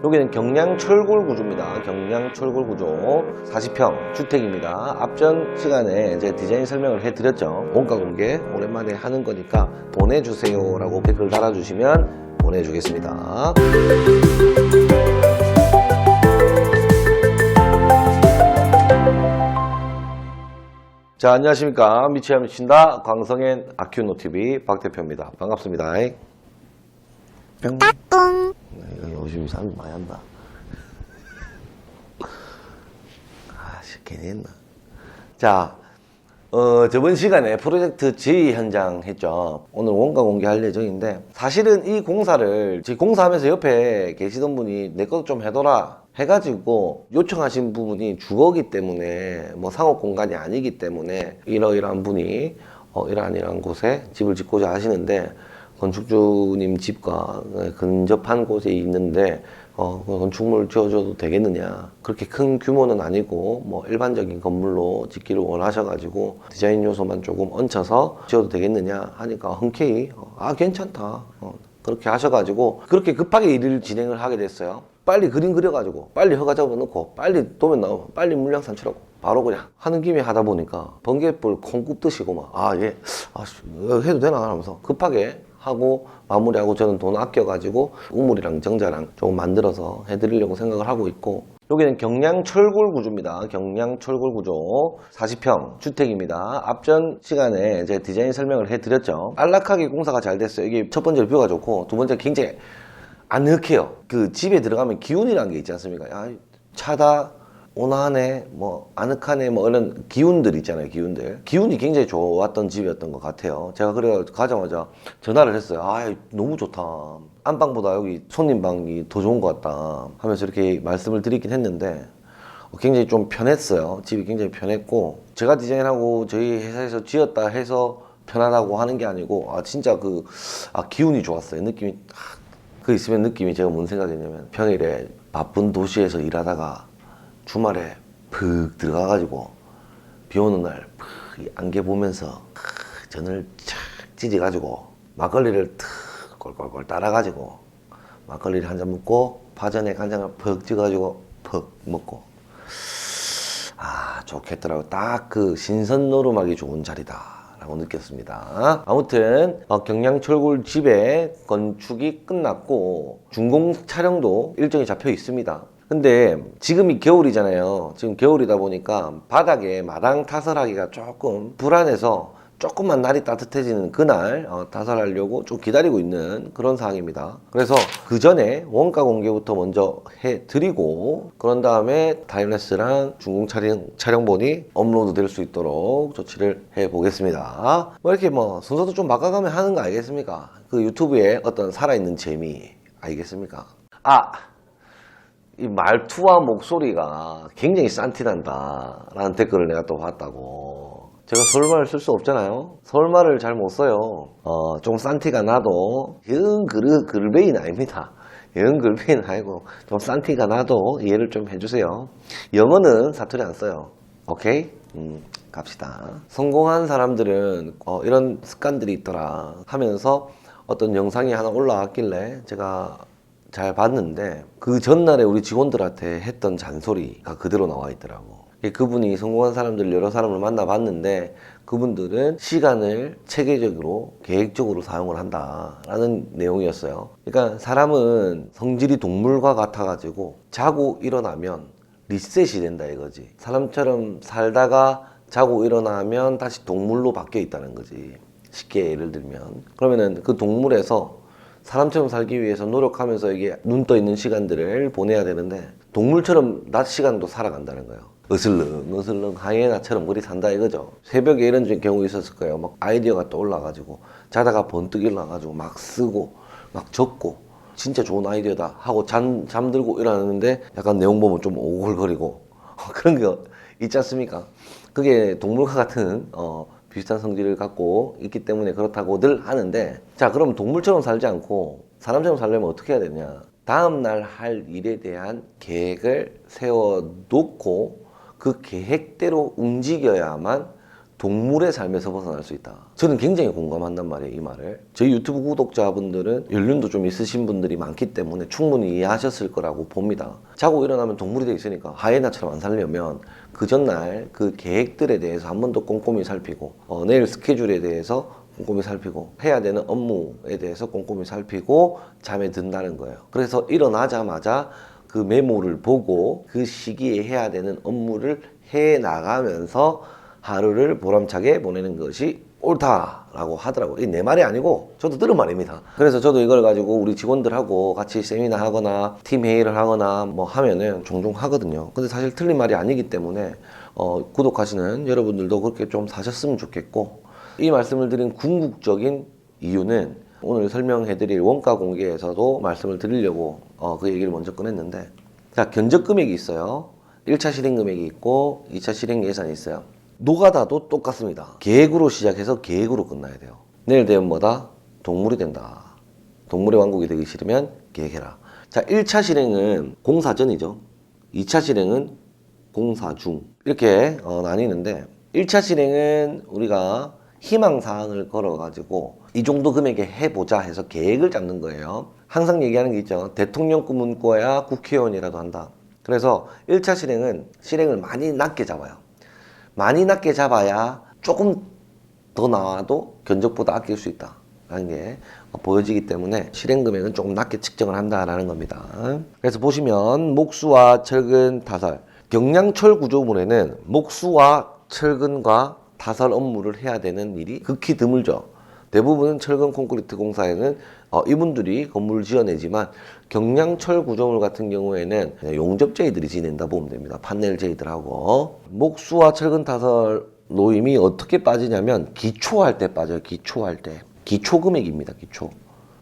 여기는 경량 철골 구조입니다. 경량 철골 구조 40평 주택입니다. 앞전 시간에 이제 디자인 설명을 해드렸죠. 원가 공개 오랜만에 하는 거니까 보내주세요 라고 댓글 달아주시면 보내주겠습니다. 자, 안녕하십니까. 미치야 미친다 광성엔 아큐노TV 박대표입니다. 반갑습니다. 뿅. 요즘 사람이 많이 한다. 아씨, 괜히 했나. 자, 저번 시간에 프로젝트 J 현장 했죠. 오늘 원가 공개할 예정인데, 사실은 이 공사를, 공사하면서 옆에 계시던 분이 내 것도 좀 해둬라 해가지고 요청하신 부분이 주거기 때문에, 뭐 상업 공간이 아니기 때문에 이러이러한 분이 이러한 곳에 집을 짓고자 하시는데, 건축주님 집과 근접한 곳에 있는데 건축물을 지어줘도 되겠느냐, 그렇게 큰 규모는 아니고 뭐 일반적인 건물로 짓기를 원하셔가지고 디자인 요소만 조금 얹혀서 지어도 되겠느냐 하니까 흔쾌히 괜찮다 그렇게 하셔가지고 그렇게 급하게 일을 진행을 하게 됐어요. 빨리 그림 그려가지고 빨리 허가 잡아놓고 빨리 도면 나오면 빨리 물량 산출하고 바로 그냥 하는 김에 하다 보니까 번개불 콩 굽듯이 막 해도 되나 하면서 급하게 하고 마무리하고, 저는 돈 아껴가지고 우물이랑 정자랑 조금 만들어서 해드리려고 생각을 하고 있고, 여기는 경량 철골 구조입니다. 경량 철골 구조 40평 주택입니다. 앞전 시간에 이제 디자인 설명을 해드렸죠. 안락하게 공사가 잘 됐어요. 이게 첫 번째로 뷰가 좋고, 두 번째 굉장히 아늑해요. 그 집에 들어가면 기운이라는 게 있지 않습니까? 차다, 온화하네, 뭐 아늑하네, 뭐 이런 기운들 있잖아요. 기운이 굉장히 좋았던 집이었던 것 같아요. 제가 그래 가자마자 전화를 했어요. 너무 좋다, 안방보다 여기 손님방이 더 좋은 것 같다 하면서 이렇게 말씀을 드리긴 했는데, 굉장히 좀 편했어요. 집이 굉장히 편했고, 제가 디자인하고 저희 회사에서 지었다 해서 편하다고 하는 게 아니고, 진짜 기운이 좋았어요. 느낌이 있으면 느낌이, 제가 뭔 생각했냐면, 평일에 바쁜 도시에서 일하다가 주말에 푹 들어가가지고 비 오는 날 푹 안개 보면서 전을 착 찢어가지고 막걸리를 탁 꼴꼴꼴 따라가지고 막걸리를 한 잔 먹고 파전에 간장을 푹 찍어가지고 푹 먹고, 좋겠더라고. 딱 신선 노름하기 좋은 자리다 라고 느꼈습니다. 아무튼 경량 철골 집의 건축이 끝났고 준공 촬영도 일정이 잡혀 있습니다. 근데 지금이 겨울이잖아요. 지금 겨울이다 보니까 바닥에 마당 타설하기가 조금 불안해서 조금만 날이 따뜻해지는 그날 타설하려고 좀 기다리고 있는 그런 상황입니다. 그래서 그 전에 원가 공개부터 먼저 해드리고, 그런 다음에 타임랩스랑 준공 촬영본이 업로드 될 수 있도록 조치를 해보겠습니다. 이렇게 순서도 좀 바꿔가면 하는 거 아니겠습니까? 그 유튜브에 어떤 살아있는 재미 아니겠습니까? 이 말투와 목소리가 굉장히 싼티난다 라는 댓글을 내가 또 봤다고. 제가 서울말을 쓸 수 없잖아요. 서울말을 잘 못 써요. 좀 싼티가 나도 영 글베인 아닙니다. 영 글베인 아니고 좀 싼티가 나도 이해를 좀 해주세요. 영어는 사투리 안 써요. 오케이? 갑시다. 성공한 사람들은 이런 습관들이 있더라 하면서 어떤 영상이 하나 올라왔길래 제가 잘 봤는데, 그 전날에 우리 직원들한테 했던 잔소리가 그대로 나와 있더라고. 그분이 성공한 사람들 여러 사람을 만나봤는데, 그분들은 시간을 체계적으로 계획적으로 사용을 한다라는 내용이었어요. 그러니까 사람은 성질이 동물과 같아가지고 자고 일어나면 리셋이 된다 이거지. 사람처럼 살다가 자고 일어나면 다시 동물로 바뀌어 있다는 거지. 쉽게 예를 들면, 그러면은 그 동물에서 사람처럼 살기 위해서 노력하면서 이게 눈 떠 있는 시간들을 보내야 되는데, 동물처럼 낮 시간도 살아간다는 거예요. 으슬렁 하이에나처럼 그리 산다 이거죠. 새벽에 이런 경우 있었을 거예요. 막 아이디어가 떠올라가지고 자다가 번뜩 일어나가지고 막 쓰고 막 적고, 진짜 좋은 아이디어다 하고 잠들고 일어나는데 약간 내용 보면 좀 오글거리고 그런 게 있지 않습니까? 그게 동물과 같은 비슷한 성질을 갖고 있기 때문에 그렇다고들 하는데, 자, 그럼 동물처럼 살지 않고 사람처럼 살려면 어떻게 해야 되냐? 다음날 할 일에 대한 계획을 세워놓고 그 계획대로 움직여야만 동물의 삶에서 벗어날 수 있다. 저는 굉장히 공감한단 말이에요, 이 말을. 저희 유튜브 구독자분들은 연륜도 좀 있으신 분들이 많기 때문에 충분히 이해하셨을 거라고 봅니다. 자고 일어나면 동물이 돼 있으니까 하이에나처럼 안 살려면 그 전날 그 계획들에 대해서 한 번 더 꼼꼼히 살피고 내일 스케줄에 대해서 꼼꼼히 살피고 해야 되는 업무에 대해서 꼼꼼히 살피고 잠에 든다는 거예요. 그래서 일어나자마자 그 메모를 보고 그 시기에 해야 되는 업무를 해 나가면서 하루를 보람차게 보내는 것이 옳다라고 하더라고요. 이게 내 말이 아니고 저도 들은 말입니다. 그래서 저도 이걸 가지고 우리 직원들하고 같이 세미나 하거나 팀 회의를 하거나 뭐 하면은 종종 하거든요. 근데 사실 틀린 말이 아니기 때문에 구독하시는 여러분들도 그렇게 좀 사셨으면 좋겠고, 이 말씀을 드린 궁극적인 이유는 오늘 설명해드릴 원가 공개에서도 말씀을 드리려고 그 얘기를 먼저 꺼냈는데, 자, 견적 금액이 있어요. 1차 실행 금액이 있고 2차 실행 예산이 있어요. 노가다도 똑같습니다. 계획으로 시작해서 계획으로 끝나야 돼요. 내일 되면 뭐다? 동물이 된다. 동물의 왕국이 되기 싫으면 계획해라. 자, 1차 실행은 공사 전이죠. 2차 실행은 공사 중. 이렇게 나뉘는데, 1차 실행은 우리가 희망사항을 걸어가지고 이 정도 금액에 해보자 해서 계획을 잡는 거예요. 항상 얘기하는 게 있죠. 대통령 꿈은 꿔야 국회의원이라도 한다. 그래서 1차 실행은 실행을 많이 낮게 잡아요. 많이 낮게 잡아야 조금 더 나와도 견적보다 아낄 수 있다 라는 게 보여지기 때문에 실행 금액은 조금 낮게 측정을 한다라는 겁니다. 그래서 보시면 목수와 철근, 타설, 경량철 구조물에는 목수와 철근과 타설 업무를 해야 되는 일이 극히 드물죠. 대부분은 철근 콘크리트 공사에는 이분들이 건물을 지어내지만, 경량철 구조물 같은 경우에는 용접제이들이 지낸다 보면 됩니다. 판넬제이들하고. 목수와 철근 타설 노임이 어떻게 빠지냐면 기초할 때 빠져요. 기초할 때. 기초 금액입니다. 기초.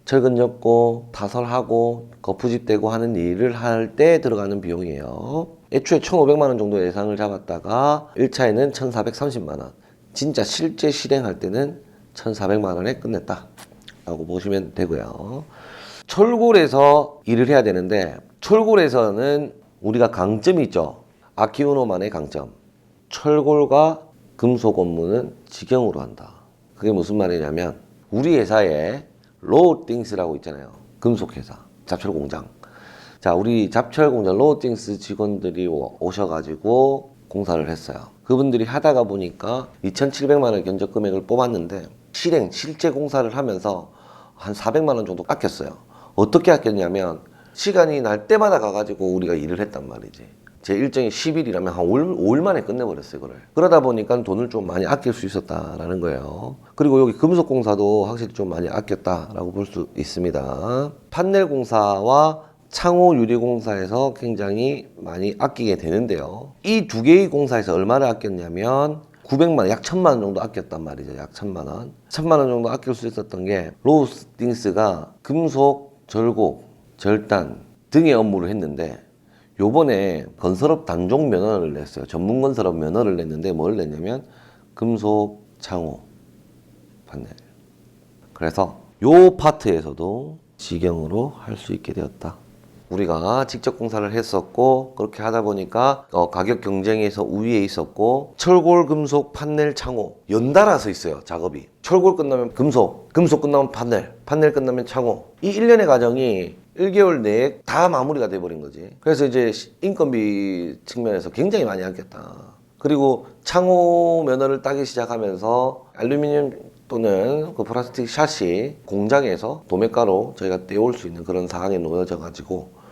철근 엮고 타설하고 거푸집대고 하는 일을 할 때 들어가는 비용이에요. 애초에 1,500만 원 정도 예상을 잡았다가 1차에는 1,430만 원. 진짜 실제 실행할 때는 1,400만 원에 끝냈다 라고 보시면 되고요. 철골에서 일을 해야 되는데, 철골에서는 우리가 강점이 있죠. 아키우노만의 강점. 철골과 금속 업무는 직영으로 한다. 그게 무슨 말이냐면, 우리 회사에 로우띵스라고 있잖아요. 금속회사, 잡철공장. 자, 우리 잡철공장 로우띵스 직원들이 오셔가지고 공사를 했어요. 그분들이 하다가 보니까 2,700만 원 견적 금액을 뽑았는데, 실제 공사를 하면서 한 400만 원 정도 아꼈어요. 어떻게 아꼈냐면, 시간이 날 때마다 가가지고 우리가 일을 했단 말이지. 제 일정이 10일이라면 한 5일 만에 끝내버렸어요, 그걸. 그러다 보니까 돈을 좀 많이 아낄 수 있었다라는 거예요. 그리고 여기 금속 공사도 확실히 좀 많이 아꼈다라고 볼 수 있습니다. 판넬 공사와 창호 유리 공사에서 굉장히 많이 아끼게 되는데요. 이 두 개의 공사에서 얼마를 아꼈냐면 900만 원, 약 1,000만 원 정도 아꼈단 말이죠. 약 1,000만 원. 1,000만 원 정도 아낄 수 있었던 게, 로우띵스가 금속, 절곡, 절단 등의 업무를 했는데, 요번에 건설업 단종 면허를 냈어요. 전문 건설업 면허를 냈는데 뭘 냈냐면 금속, 창호, 판넬. 그래서 요 파트에서도 직영으로 할 수 있게 되었다. 우리가 직접 공사를 했었고, 그렇게 하다 보니까 가격 경쟁에서 우위에 있었고, 철골, 금속, 판넬, 창호 연달아서 있어요. 작업이. 철골 끝나면 금속, 금속 끝나면 판넬, 판넬 끝나면 창호. 이 1년의 과정이 1개월 내에 다 마무리가 돼버린 거지. 그래서 이제 인건비 측면에서 굉장히 많이 아꼈다. 그리고 창호 면허를 따기 시작하면서 알루미늄 또는 그 플라스틱 샷이 공장에서 도매가로 저희가 떼올 수 있는 그런 상황에 놓여져 가지고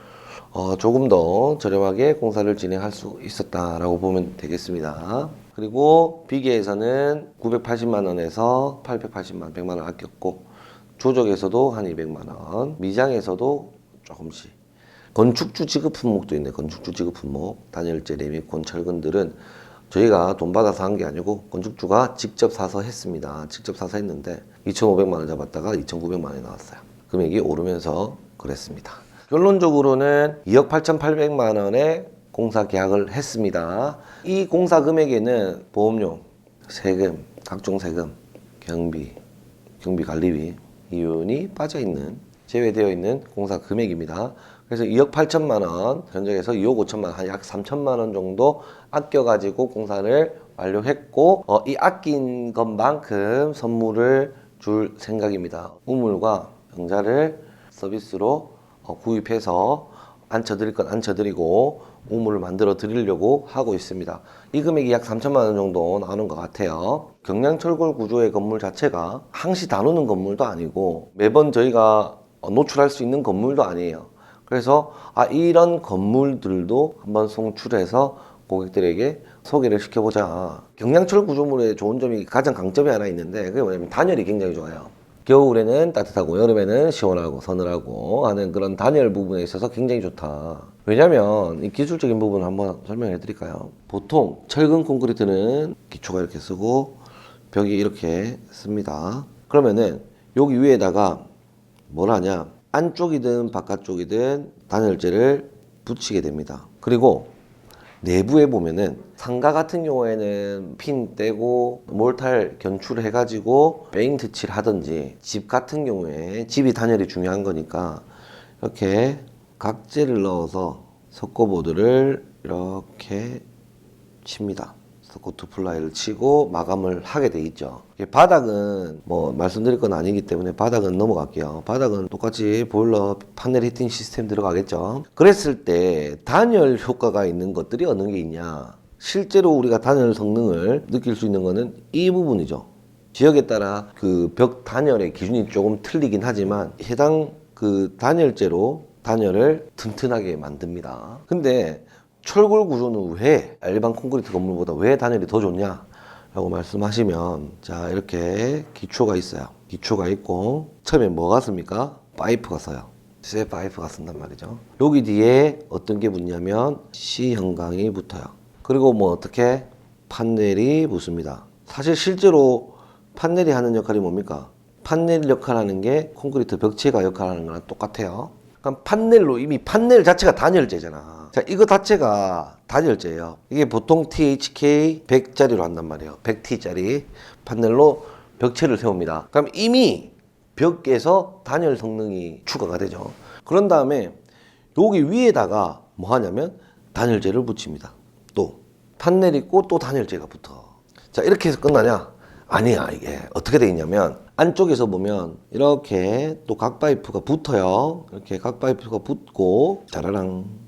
조금 더 저렴하게 공사를 진행할 수 있었다라고 보면 되겠습니다. 그리고 비계에서는 980만 원에서 880만, 100만 원 아꼈고, 조적에서도 한 200만 원, 미장에서도 조금씩. 건축주 지급 품목도 있네. 건축주 지급 품목, 단열재, 레미콘, 철근들은 저희가 돈 받아서 한 게 아니고 건축주가 직접 사서 했습니다. 직접 사서 했는데 2,500만 원 잡았다가 2,900만 원이 나왔어요. 금액이 오르면서 그랬습니다. 결론적으로는 2억 8,800만 원에 공사 계약을 했습니다. 이 공사 금액에는 보험료, 세금, 각종 세금, 경비 관리비, 이윤이 빠져있는, 제외되어 있는 공사 금액입니다. 그래서 2억 8천만 원, 견적에서 2억 5천만 원, 한 약 3천만 원 정도 아껴가지고 공사를 완료했고 이 아낀 것만큼 선물을 줄 생각입니다. 우물과 병자를 서비스로 구입해서 앉혀드릴 건 앉혀드리고 우물을 만들어 드리려고 하고 있습니다. 이 금액이 약 3천만 원 정도 나오는 것 같아요. 경량철골 구조의 건물 자체가 항시 다루는 건물도 아니고 매번 저희가 노출할 수 있는 건물도 아니에요. 그래서 이런 건물들도 한번 송출해서 고객들에게 소개를 시켜보자. 경량철 구조물의 좋은 점이 가장 강점이 하나 있는데 그게 뭐냐면 단열이 굉장히 좋아요. 겨울에는 따뜻하고 여름에는 시원하고 서늘하고 하는 그런 단열 부분에 있어서 굉장히 좋다. 왜냐면 이 기술적인 부분을 한번 설명해 드릴까요? 보통 철근 콘크리트는 기초가 이렇게 쓰고 벽이 이렇게 씁니다. 그러면은 여기 위에다가 뭘 하냐? 안쪽이든 바깥쪽이든 단열재를 붙이게 됩니다. 그리고 내부에 보면은 상가 같은 경우에는 핀 떼고 몰탈 견출을 해가지고 페인트 칠 하든지, 집 같은 경우에 집이 단열이 중요한 거니까 이렇게 각재를 넣어서 석고보드를 이렇게 칩니다. 석고 투플라이를 치고 마감을 하게 돼 있죠. 바닥은 뭐 말씀드릴 건 아니기 때문에 바닥은 넘어갈게요. 바닥은 똑같이 보일러 판넬 히팅 시스템 들어가겠죠. 그랬을 때 단열 효과가 있는 것들이 어느 게 있냐? 실제로 우리가 단열 성능을 느낄 수 있는 거는 이 부분이죠. 지역에 따라 그 벽 단열의 기준이 조금 틀리긴 하지만 해당 그 단열재로 단열을 튼튼하게 만듭니다. 근데 철골 구조는 왜 일반 콘크리트 건물보다 왜 단열이 더 좋냐 라고 말씀하시면, 자 이렇게 기초가 있어요. 기초가 있고 처음에 뭐가 씁니까? 파이프가 써요. 쇠 파이프가 쓴단 말이죠. 여기 뒤에 어떤 게 붙냐면 C형광이 붙어요. 그리고 뭐 어떻게 판넬이 붙습니다. 사실 실제로 판넬이 하는 역할이 뭡니까? 판넬 역할하는 게 콘크리트 벽체가 역할하는 거랑 똑같아요. 그럼 판넬로, 이미 판넬 자체가 단열재잖아. 자, 이거 자체가 단열재예요. 이게 보통 THK 100짜리로 한단 말이에요. 100T짜리 판넬로 벽체를 세웁니다. 그럼 이미 벽에서 단열 성능이 추가가 되죠. 그런 다음에 여기 위에다가 뭐 하냐면 단열재를 붙입니다. 또 판넬 있고 또 단열재가 붙어. 자, 이렇게 해서 끝나냐? 아니야. 이게 어떻게 돼 있냐면 안쪽에서 보면 이렇게 또 각파이프가 붙어요. 이렇게 각파이프가 붙고 짜라랑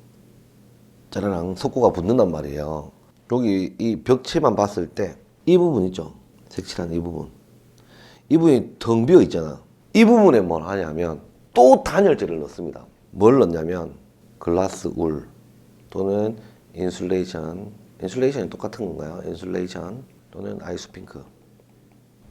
짜라랑 석고가 붙는단 말이에요. 여기 이 벽체만 봤을 때 이 부분 있죠? 색칠한 이 부분. 이 부분이 텅 비어 있잖아. 이 부분에 뭘 하냐면 또 단열재를 넣습니다. 뭘 넣냐면 글라스 울 또는 인슐레이션이 똑같은 건가요? 인슐레이션 또는 아이스핑크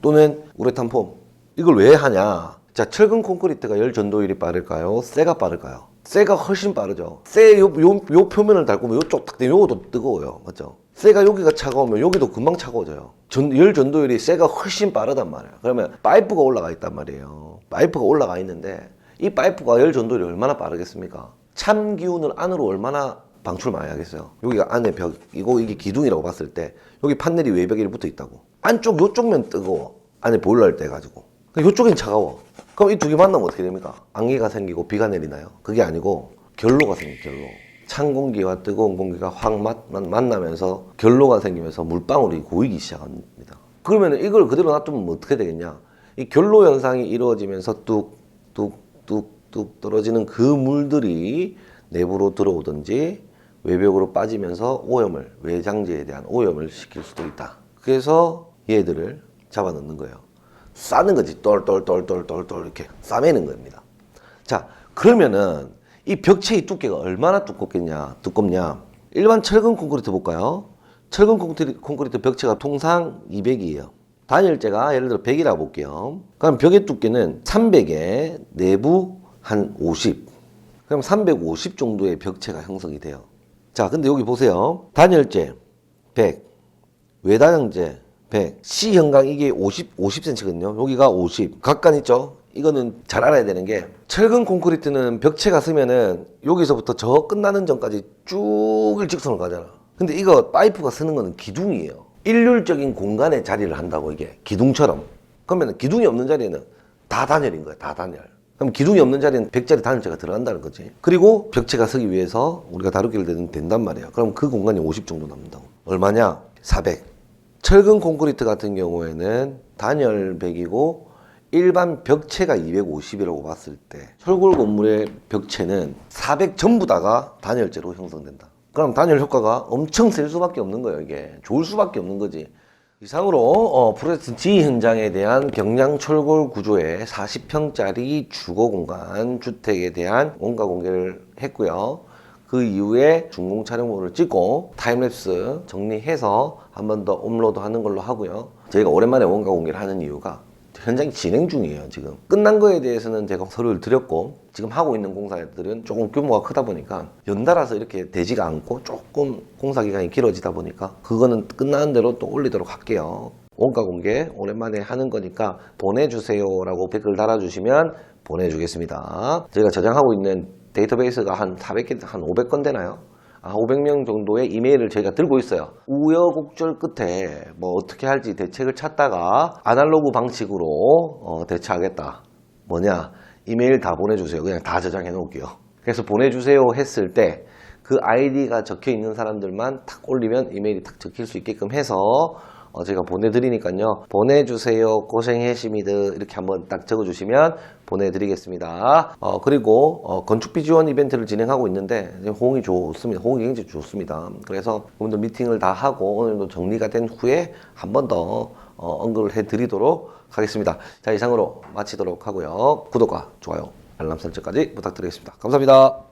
또는 우레탄 폼. 이걸 왜 하냐? 자, 철근 콘크리트가 열 전도율이 빠를까요? 쇠가 빠를까요? 쇠가 훨씬 빠르죠. 쇠 요 표면을 닳구면 요쪽 딱 되면 요것도 뜨거워요. 맞죠? 쇠가 여기가 차가우면 여기도 금방 차가워져요. 열 전도율이 쇠가 훨씬 빠르단 말이에요. 그러면 파이프가 올라가 있단 말이에요. 파이프가 올라가 있는데 이 파이프가 열 전도율이 얼마나 빠르겠습니까? 찬 기운을 안으로 얼마나 방출 많이 하겠어요. 여기가 안에 벽이고 이게 기둥이라고 봤을 때 여기 판넬이 외벽에 붙어 있다고. 안쪽 요쪽면 뜨거워. 안에 보일러를 떼가지고. 요쪽엔 차가워. 그럼 이 두 개 만나면 어떻게 됩니까? 안개가 생기고 비가 내리나요? 그게 아니고 결로가 생겨요. 결로. 찬 공기와 뜨거운 공기가 확 만나면서 결로가 생기면서 물방울이 고이기 시작합니다. 그러면 이걸 그대로 놔두면 어떻게 되겠냐? 이 결로 현상이 이루어지면서 뚝뚝뚝뚝 떨어지는 그 물들이 내부로 들어오든지 외벽으로 빠지면서 오염을, 외장재에 대한 오염을 시킬 수도 있다. 그래서 얘들을 잡아 넣는 거예요. 싸는 거지. 똘똘똘똘똘똘 이렇게 싸매는 겁니다. 자, 그러면은 이 벽체의 두께가 얼마나 두껍냐? 일반 철근 콘크리트 볼까요? 철근 콘크리트 벽체가 통상 200이에요. 단열재가 예를 들어 100이라고 볼게요. 그럼 벽의 두께는 300에 내부 한 50. 그럼 350 정도의 벽체가 형성이 돼요. 자, 근데 여기 보세요. 단열재 100, 외단열재 100, C형광 이게 50cm거든요. 여기가 50. 각간 있죠? 이거는 잘 알아야 되는 게 철근 콘크리트는 벽체가 쓰면은 여기서부터 저 끝나는 전까지 쭉 일직선으로 가잖아. 근데 이거 파이프가 쓰는 거는 기둥이에요. 일률적인 공간에 자리를 한다고 이게 기둥처럼. 그러면 기둥이 없는 자리에는 다 단열인 거야. 다 단열. 그럼 기둥이 없는 자리에는 100짜리 단열재가 들어간다는 거지. 그리고 벽체가 서기 위해서 우리가 다루기를 된단 말이야. 그럼 그 공간이 50 정도 남는다고. 얼마냐? 400. 철근 콘크리트 같은 경우에는 단열 100이고 일반 벽체가 250이라고 봤을 때 철골 건물의 벽체는 400 전부 다가 단열재로 형성된다. 그럼 단열 효과가 엄청 셀 수밖에 없는 거예요. 이게 좋을 수밖에 없는 거지. 이상으로 프로젝트 G 현장에 대한 경량 철골 구조의 40평짜리 주거 공간 주택에 대한 원가 공개를 했고요. 그 이후에 준공 촬영물을 찍고 타임랩스 정리해서 한 번 더 업로드 하는 걸로 하고요. 저희가 오랜만에 원가 공개를 하는 이유가 현장이 진행 중이에요. 지금 끝난 거에 대해서는 제가 서류를 드렸고, 지금 하고 있는 공사들은 조금 규모가 크다 보니까 연달아서 이렇게 되지가 않고 조금 공사 기간이 길어지다 보니까 그거는 끝나는 대로 또 올리도록 할게요. 원가 공개 오랜만에 하는 거니까 보내주세요 라고 댓글 달아주시면 보내주겠습니다. 저희가 저장하고 있는 데이터베이스가 한 400개, 한 500건 되나요? 500명 정도의 이메일을 저희가 들고 있어요. 우여곡절 끝에 뭐 어떻게 할지 대책을 찾다가 아날로그 방식으로 대처하겠다. 뭐냐? 이메일 다 보내주세요. 그냥 다 저장해 놓을게요. 그래서 보내주세요 했을 때 그 아이디가 적혀 있는 사람들만 탁 올리면 이메일이 탁 적힐 수 있게끔 해서 제가 보내드리니까요. 보내주세요. 고생하십니다. 이렇게 한번 딱 적어주시면 보내드리겠습니다. 그리고 건축비 지원 이벤트를 진행하고 있는데 호응이 좋습니다. 호응이 굉장히 좋습니다. 그래서 오늘도 미팅을 다 하고 오늘도 정리가 된 후에 한 번 더 언급을 해드리도록 하겠습니다. 자, 이상으로 마치도록 하고요. 구독과 좋아요, 알람 설정까지 부탁드리겠습니다. 감사합니다.